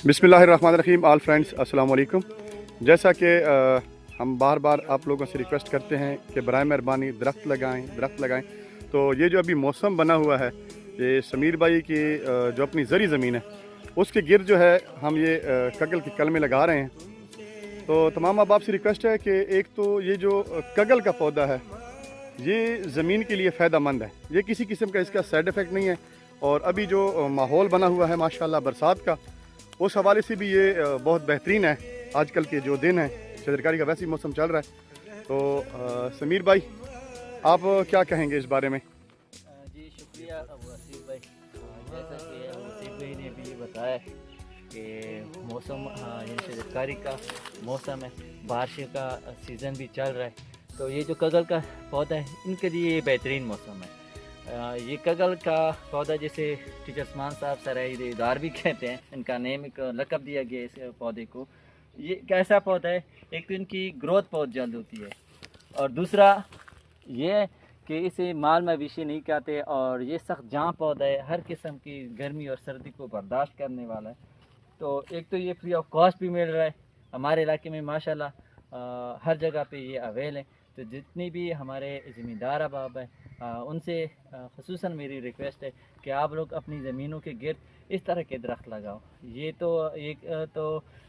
बिस्मिल्लाहिर्रहमानिर्रहीम। All friends अस्सलाम वालेकुम। जैसा कि हम बार बार आप लोगों से रिक्वेस्ट करते हैं कि बराए मेहरबानी दरख्त लगाएं। तो ये जो अभी मौसम बना हुआ है, ये समीर भाई की जो अपनी ज़री ज़मीन है उसके गिर्द जो है हम ये कगल की कलमें लगा रहे हैं। तो तमाम अहबाब से रिक्वेस्ट है कि एक तो ये जो कगल का पौधा है ये ज़मीन के लिए फ़ायदा मंद है, ये किसी किस्म का इसका साइड इफ़ेक्ट नहीं है। और अभी जो माहौल बना हुआ है माशाल्लाह बरसात का, उस हवाले से भी ये बहुत बेहतरीन है। आजकल के जो दिन हैं, शजरकारी का वैसे ही मौसम चल रहा है। तो समीर भाई, आप क्या कहेंगे इस बारे में? जी शुक्रिया वसीफ भाई। जैसा कि वसीफ भाई ने भी बताया कि मौसम यानी शजरकारी का मौसम है, बारिश का सीज़न भी चल रहा है। तो ये जो कगल का पौधा है इनके लिए ये बेहतरीन मौसम है। ये कगल का पौधा जैसे टीचर उस्मान साहब सरायदार भी कहते हैं, इनका नेम एक लक़ब दिया गया है इस पौधे को। ये कैसा पौधा है, एक तो इनकी ग्रोथ बहुत जल्द होती है, और दूसरा ये है कि इसे माल मवेशी नहीं खाते, और ये सख्त जाँ पौधा है, हर किस्म की गर्मी और सर्दी को बर्दाश्त करने वाला है। तो एक तो ये फ्री ऑफ कॉस्ट भी मिल रहा है हमारे इलाके में माशाल्लाह, हर जगह पे ये अवेल है। तो जितनी भी हमारे ज़मींदार अहबाब हैं उनसे ख़ुसूसन मेरी रिक्वेस्ट है कि आप लोग अपनी ज़मीनों के गिर्द इस तरह के दरख्त लगाओ। ये तो एक तो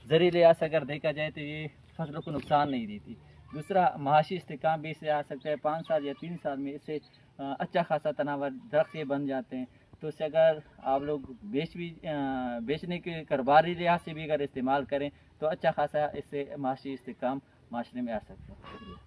ज़रिए लिहाज अगर देखा जाए तो ये फसलों को नुकसान नहीं देती। दूसरा माशी इस्तेकाम भी इससे आ सकता है, 5 साल या 3 साल में इससे अच्छा खासा तनावर दरख्त ये बन जाते हैं। तो इससे अगर आप लोग बेचने के कारोबारी लिहाज से भी अगर इस्तेमाल करें तो अच्छा खासा इससे माशी इस्तेकाम माशरे में आ सकता है।